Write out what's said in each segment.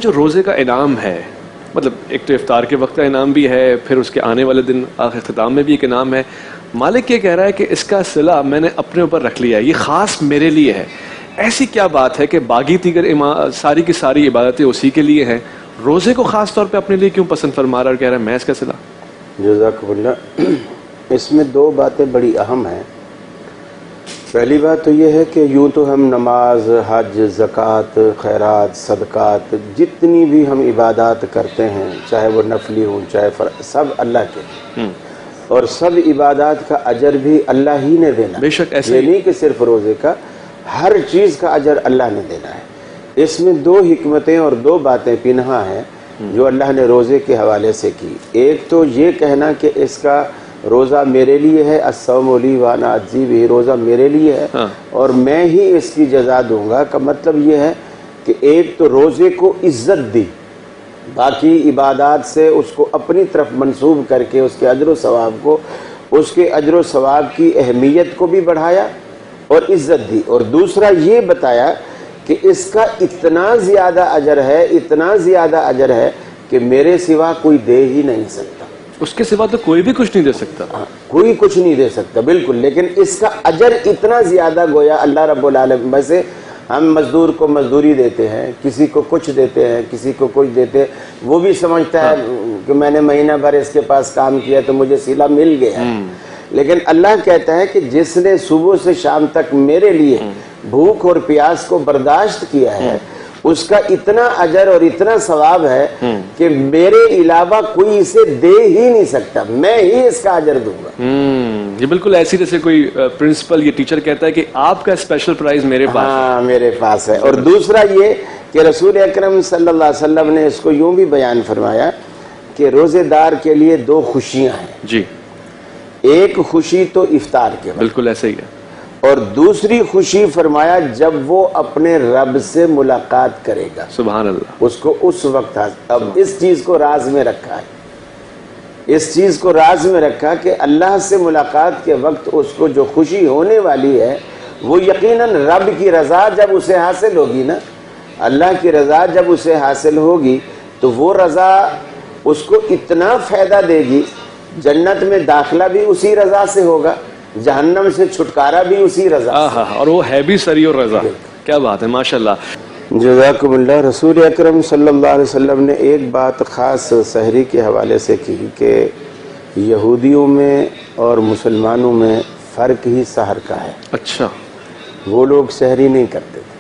जो रोज़े का इनाम है, मतलब एक तो इफ्तार के वक्त का इनाम भी है, फिर उसके आने वाले दिन आखिर ख़िताम में भी एक इनाम है। मालिक ये कह रहा है कि इसका सिला मैंने अपने ऊपर रख लिया है, ये ख़ास मेरे लिए है। ऐसी क्या बात है कि बाकी दीगर सारी की सारी इबादतें उसी के लिए हैं, रोज़े को ख़ास तौर पे अपने लिए क्यों पसंद फरमा रहा है और कह रहा है मैं इसका सिला? जज़ाकल्लाह। इसमें दो बातें बड़ी अहम हैं। पहली बात तो ये है कि यूँ तो हम नमाज, हज, ज़कात, खैरात, सदक़ात, जितनी भी हम इबादत करते हैं, चाहे वो नफली हों चाहे सब अल्लाह के, और सब इबादत का अजर भी अल्लाह ही ने देना। बेशक ऐसे ये नहीं कि सिर्फ रोज़े का, हर चीज़ का अजर अल्लाह ने देना है। इसमें दो हिकमतें और दो बातें पिन्हा हैं जो अल्लाह ने रोज़े के हवाले से की। एक तो ये कहना कि इसका रोज़ा मेरे लिए है, अस्सौमु ली व अना अज्ज़ी बिही, रोज़ा मेरे लिए है और मैं ही इसकी जज़ा दूंगा, का मतलब ये है कि एक तो रोज़े को इज्जत दी, बाकी इबादत से उसको अपनी तरफ मंसूब करके उसके अजर व सवाब को, उसके अजर व सवाब की अहमियत को भी बढ़ाया और इज्जत दी। और दूसरा ये बताया कि इसका इतना ज़्यादा अजर है, इतना ज़्यादा अजर है कि मेरे सिवा कोई दे ही नहीं सकता। उसके सिवा तो कोई भी कुछ नहीं दे सकता। कोई कुछ नहीं दे सकता, बिल्कुल। लेकिन इसका अजर इतना ज़्यादा, गोया अल्लाह रब्बुल आलमीन, वैसे हम मजदूर को मजदूरी देते हैं, किसी को कुछ देते हैं, किसी को कुछ देते हैं, वो भी समझता है कि मैंने महीना भर इसके पास काम किया तो मुझे सिला मिल गया। लेकिन अल्लाह कहता है कि जिसने सुबह से शाम तक मेरे लिए भूख और प्यास को बर्दाश्त किया है, उसका इतना अजर और इतना सवाब है कि मेरे अलावा कोई इसे दे ही नहीं सकता, मैं ही इसका अजर दूंगा। ये बिल्कुल ऐसी जैसे कोई प्रिंसिपल या टीचर कहता है कि आपका स्पेशल प्राइज मेरे पास है। हाँ, मेरे पास है। और दूसरा ये कि रसूल अकरम सल्लल्लाहु अलैहि वसल्लम ने इसको यूं भी बयान फरमाया कि रोजेदार के लिए दो खुशियां हैं जी। एक खुशी तो इफ्तार के वक्त, बिल्कुल ऐसे ही है, और दूसरी खुशी फरमाया जब वो अपने रब से मुलाकात करेगा, सुभान अल्लाह, उसको उस वक्त। अब इस चीज को राज में रखा है, इस चीज को राज में रखा कि अल्लाह से मुलाकात के वक्त उसको जो खुशी होने वाली है वो यकीनन रब की रजा जब उसे हासिल होगी ना, अल्लाह की रजा जब उसे हासिल होगी तो वो रजा उसको इतना फायदा देगी, जन्नत में दाखिला भी उसी रजा से होगा, जहन्नम से छुटकारा भी उसी रजा से। और वो है भी सरी और रजा। क्या बात है, माशाल्लाह। जज़ाकुमुल्लाह। रसूल अकरम सल्लल्लाहु अलैहि वसल्लम ने एक बात ख़ास सहरी के हवाले से की कि यहूदियों में और मुसलमानों में फ़र्क ही सहर का है। अच्छा, वो लोग सहरी नहीं करते थे।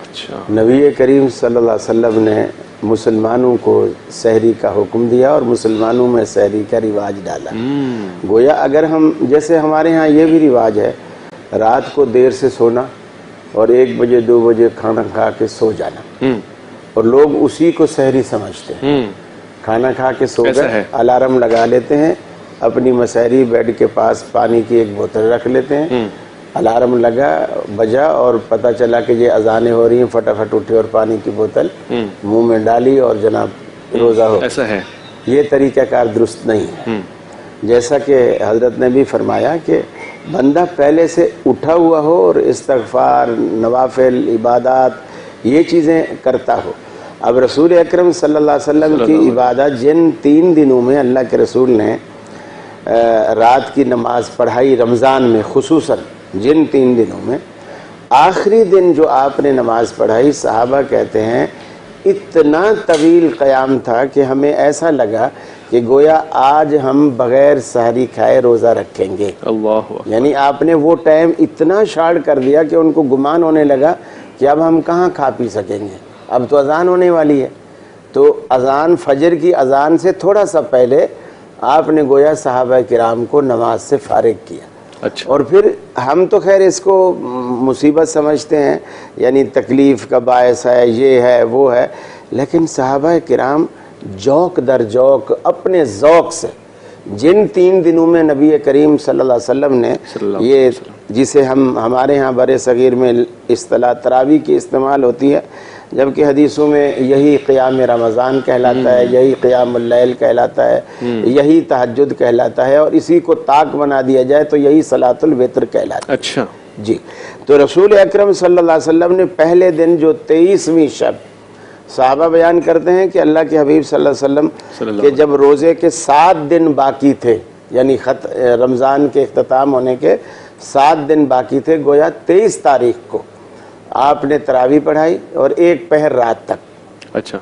अच्छा, नबी करीम सल्लल्लाहु अलैहि वसल्लम ने मुसलमानों को सहरी का हुक्म दिया और मुसलमानों में सहरी का रिवाज डाला। गोया अगर हम, जैसे हमारे यहाँ ये भी रिवाज है रात को देर से सोना और 1 बजे 2 बजे खाना खा के सो जाना, और लोग उसी को सहरी समझते हैं। खाना खा के सो गए, अलार्म लगा लेते हैं, अपनी मसहरी बेड के पास पानी की एक बोतल रख लेते हैं, अलार्म लगा बजा और पता चला कि ये अजानें हो रही हैं, फटाफट उठे और पानी की बोतल मुंह में डाली और जनाब रोज़ा हो। ऐसा है, ये तरीक़ाकार दुरुस्त नहीं है। जैसा कि हज़रत ने भी फरमाया कि बंदा पहले से उठा हुआ हो और इस्तग़फ़ार, नवाफिल, इबादत, ये चीज़ें करता हो। अब रसूल अकरम सल्लल्लाहु अलैहि वसल्लम की इबादत जिन 3 दिनों में अल्लाह के रसूल ने रात की नमाज पढ़ाई, रमज़ान में खुसूसन जिन 3 दिनों में, आखिरी दिन जो आपने नमाज पढ़ाई, सहाबा कहते हैं इतना तवील क़याम था कि हमें ऐसा लगा कि गोया आज हम बग़ैर सहरी खाए रोज़ा रखेंगे। अल्लाह, यानी आपने वो टाइम इतना शार्ट कर दिया कि उनको गुमान होने लगा कि अब हम कहाँ खा पी सकेंगे, अब तो अज़ान होने वाली है। तो अज़ान, फजर की अज़ान से थोड़ा सा पहले आपने गोया सहाबा किराम को नमाज से फारिग किया। अच्छा। और फिर हम तो खैर इसको मुसीबत समझते हैं, यानी तकलीफ़ का बायस है, ये है वो है, लेकिन सहाबा किराम जौक दर जौक अपने ज़ौक़ से जिन 3 दिनों में नबी करीम सल्लल्लाहु अलैहि वसल्लम ने ये, जिसे हम हमारे यहाँ बड़े सग़ीर में इस्तिलाह तरावी की इस्तेमाल होती है, जबकि हदीसों में यही क़याम रमज़ान कहलाता है, यही क़यामुल लैल कहलाता है, यही तहज्जुद कहलाता है, और इसी को ताक बना दिया जाए तो यही सलातुल वित्र कहलाता है। अच्छा जी। तो रसूल अकरम सल्लल्लाहु अलैहि वसल्लम ने पहले दिन जो 23वीं शब साहबा बयान करते हैं कि अल्लाह के हबीब सल्लल्लाहु अलैहि वसल्लम के जब रोज़े के 7 दिन बाकी थे, यानी रमज़ान के इख्तिताम होने के 7 दिन बाकी थे, गोया 23 तारीख को आपने तरावी पढ़ाई और एक पहर रात तक। अच्छा।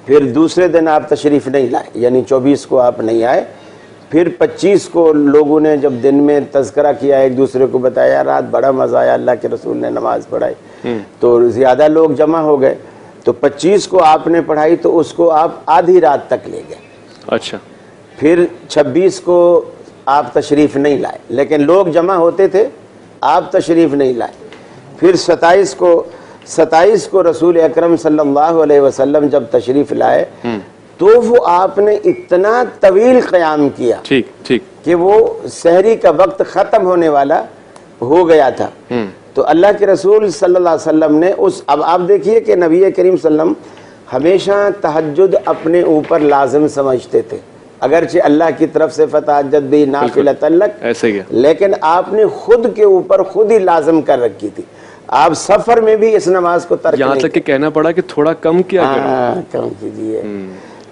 फिर दूसरे दिन आप तशरीफ़ नहीं लाए, यानी 24 को आप नहीं आए। फिर 25 को लोगों ने जब दिन में तज़किरा किया, एक दूसरे को बताया, रात बड़ा मज़ा आया, अल्लाह के रसूल ने नमाज पढ़ाई, तो ज़्यादा लोग जमा हो गए। तो 25 को आपने पढ़ाई तो उसको आप आधी रात तक ले गए। अच्छा। फिर 26 को आप तशरीफ़ नहीं लाए, लेकिन लोग जमा होते थे, आप तशरीफ़ नहीं लाए। फिर 27 को रसूल अकरम सल्लल्लाहु अलैहि वसल्लम जब तशरीफ़ लाए तो वो आपने इतना तवील क़याम किया, ठीक ठीक, कि वो सहरी का वक्त ख़त्म होने वाला हो गया था। तो अल्लाह के रसूल सल्लल्लाहु अलैहि वसल्लम ने अब आप देखिए कि नबी करीम सल्लम हमेशा तहज्जुद अपने ऊपर लाजिम समझते थे, अगरचे अल्लाह की तरफ से तहज्जुद भी नाफिलतल्लक ऐसे ही, लेकिन आपने खुद के ऊपर खुद ही लाजिम कर रखी थी। आप सफर में भी इस नमाज को तर्क यहाँ तक कि कहना पड़ा कि थोड़ा कम किया करो। कम कीजिए।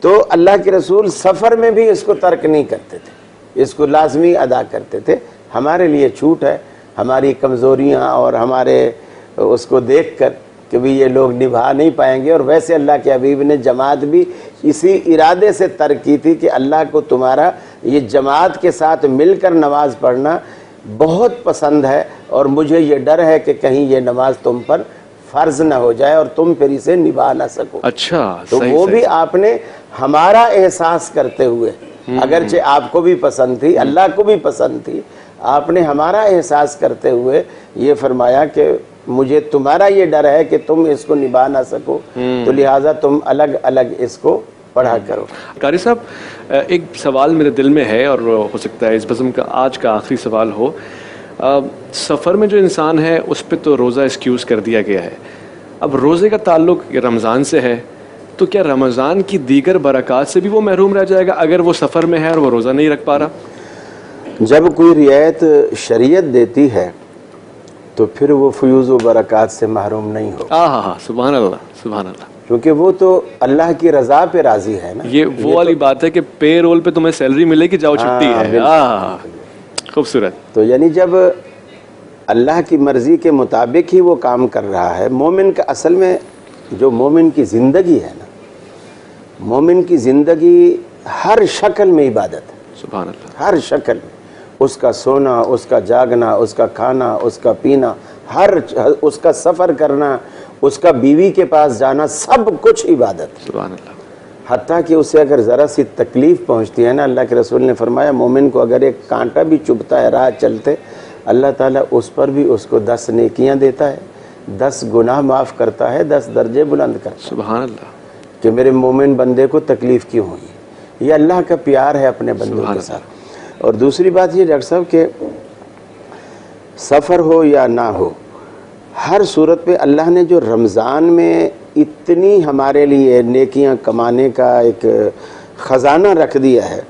तो अल्लाह के रसूल सफर में भी इसको तर्क नहीं करते थे, इसको लाजमी अदा करते थे। हमारे लिए छूट है, हमारी कमज़ोरियाँ और हमारे उसको देख कर कि भी ये लोग निभा नहीं पाएंगे। और वैसे अल्लाह के हबीब ने जमात भी इसी इरादे से तर्क की थी कि अल्लाह को तुम्हारा ये जमात के साथ मिलकर नमाज पढ़ना बहुत पसंद है, और मुझे ये डर है कि कहीं ये नमाज तुम पर फ़र्ज ना हो जाए और तुम फिर इसे निभा ना सको। अच्छा, तो वो भी आपने हमारा एहसास करते हुए, अगरचे आपको भी पसंद थी, अल्लाह को भी पसंद थी, आपने हमारा एहसास करते हुए ये फरमाया कि मुझे तुम्हारा ये डर है कि तुम इसको निभा ना सको, तो लिहाजा तुम अलग अलग इसको पढ़ा करो। कारी साहब, एक सवाल मेरे दिल में है और हो सकता है इस बज़म का आज का आखिरी सवाल हो। सफ़र में जो इंसान है उस पर तो रोज़ा एक्सक्यूज़ कर दिया गया है, अब रोज़े का ताल्लुक रमज़ान से है, तो क्या रमज़ान की दीगर बरक़ात से भी वो महरूम रह जाएगा अगर वो सफ़र में है और वो रोज़ा नहीं रख पा रहा? जब कोई रियायत शरीयत देती है तो फिर वो फ़यूज़ व बरक़ात से महरूम नहीं हो। हाँ, सुभान अल्लाह, सुभान अल्लाह, क्योंकि वो तो अल्लाह की रज़ा पे राज़ी है ना। ये वो वाली बात है कि पे रोल पे तुम्हें सैलरी मिलेगी, जाओ छुट्टी है। खूबसूरत। तो यानी जब अल्लाह की मर्ज़ी के मुताबिक ही वो काम कर रहा है, मोमिन का असल में जो मोमिन की ज़िंदगी है ना, मोमिन की ज़िंदगी हर शक्ल में इबादत है। सुभान अल्लाह। हर शक्ल में, उसका सोना, उसका जागना, उसका खाना, उसका पीना, उसका सफ़र करना, उसका बीवी के पास जाना, सब कुछ इबादत। सुभान अल्लाह। हत्ता कि उसे अगर ज़रा सी तकलीफ़ पहुँचती है ना, अल्लाह के रसूल ने फरमाया मोमिन को अगर एक कांटा भी चुभता है राह चलते, अल्लाह ताला उस पर भी उसको 10 नेकियां देता है, 10 गुनाह माफ़ करता है, 10 दर्जे बुलंद करता है। सुभान अल्लाह। कि मेरे मोमिन बंदे को तकलीफ़ क्यों हुई, ये अल्लाह का प्यार है अपने बंदों के साथ। और दूसरी बात ये डॉक्टर साहब के सफ़र हो या ना हो, हर सूरत पे अल्लाह ने जो रमज़ान में इतनी हमारे लिए नेकियां कमाने का एक ख़जाना रख दिया है।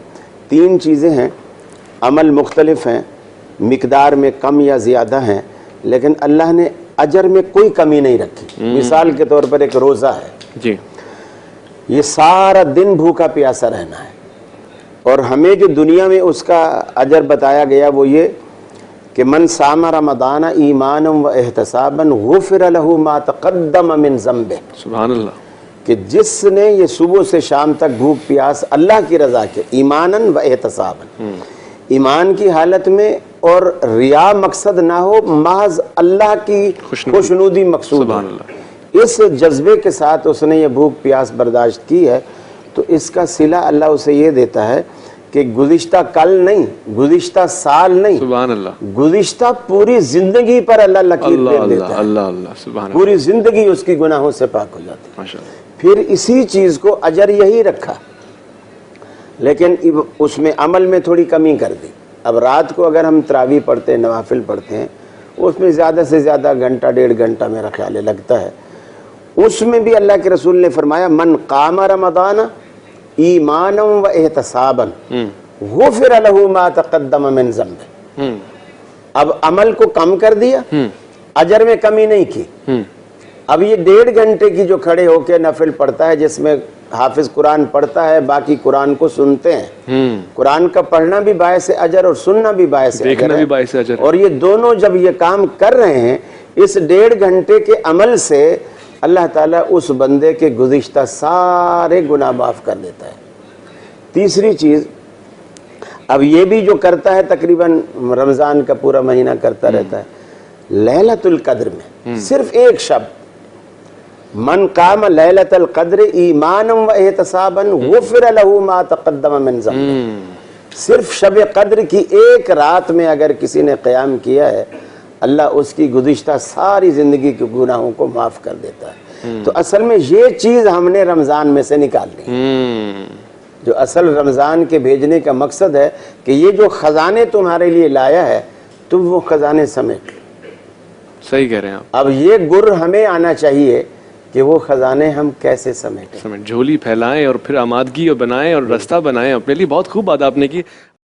3 चीज़ें हैं, अमल मुख्तलिफ हैं, मिकदार में कम या ज़्यादा हैं, लेकिन अल्लाह ने अजर में कोई कमी नहीं रखी। मिसाल के तौर पर एक रोज़ा है जी, ये सारा दिन भूखा प्यासा रहना है, और हमें जो दुनिया में उसका अजर बताया गया वो ये कि मन सामा रमदाना ईमानम व एहतसाबन गुफ़िर लहू मा तक़द्दम मिन ज़म्बे। सुभान अल्लाह। कि जिसने ये सुबह से शाम तक भूख प्यास अल्लाह की रज़ा के, ईमानन व एहतसाबन, ईमान की हालत में और रिया मकसद ना हो, महज अल्लाह की खुशनुदी मकसूद, इस जज्बे के साथ उसने ये भूख प्यास बर्दाश्त की है, तो इसका सिला अल्लाह उसे ये देता है कि गुज़िश्ता कल नहीं, गुज़िश्ता साल नहीं, सुभान अल्लाह, गुज़िश्ता पूरी जिंदगी पर अल्लाह लकीर फेर देता है। अल्लाह अल्लाह, सुभान अल्लाह। पूरी जिंदगी उसकी गुनाहों से पाक हो जाती है माशाअल्लाह। फिर इसी चीज़ को अजर यही रखा, लेकिन उसमें अमल में थोड़ी कमी कर दी। अब रात को अगर हम तरावी पढ़ते हैं, नवाफिल पढ़ते हैं, उसमें ज़्यादा से ज़्यादा घंटा 1.5 घंटा मेरा ख्याल लगता है। उसमें भी अल्लाह के रसूल ने फरमाया मन कामा रमदाना ईमानम व एहतसाबन गुफ़िर लहू मा तक़द्दम मिन ज़म्बे। अब अमल को कम कर दिया, अजर में कमी नहीं की, अब ये 1.5 घंटे की जो खड़े होके नफिल पढ़ता है, जिसमें हाफिज कुरान पढ़ता है, बाकी कुरान को सुनते हैं। कुरान का पढ़ना भी बायस अजर और सुनना भी बायस अजर देखना है। भी बायस अजर है। और ये दोनों जब ये काम कर रहे हैं, इस 1.5 घंटे के अमल से अल्लाह ताला उस बंदे के गुज़िश्ता सारे गुनाह माफ कर देता है। तीसरी चीज, अब ये भी जो करता है तकरीबन रमजान का पूरा महीना करता रहता है, लैलतुल कद्र में सिर्फ एक शब्द, मन काम लैलतुल कद्र ईमानम व एहतसाबन गुफ़िर लहू मा तक़द्दम मिन ज़ंबिही। सिर्फ शब कद्र की एक रात में अगर किसी ने क़याम किया है, अल्लाह उसकी गुज़िश्ता सारी जिंदगी के गुनाहों को माफ कर देता है। तो असल में ये चीज हमने रमजान में से निकालनी है। जो असल रमजान के भेजने का मकसद है कि ये जो खजाने तुम्हारे लिए लाया है, तुम वो खजाने समेट लो। सही कह रहे हैं आप। अब ये गुर हमें आना चाहिए कि वो खजाने हम कैसे समेटें। झोली फैलाएं और फिर आमादगी और बनाएं और रास्ता बनाएं अपने लिए। बहुत खूब बात आपने की।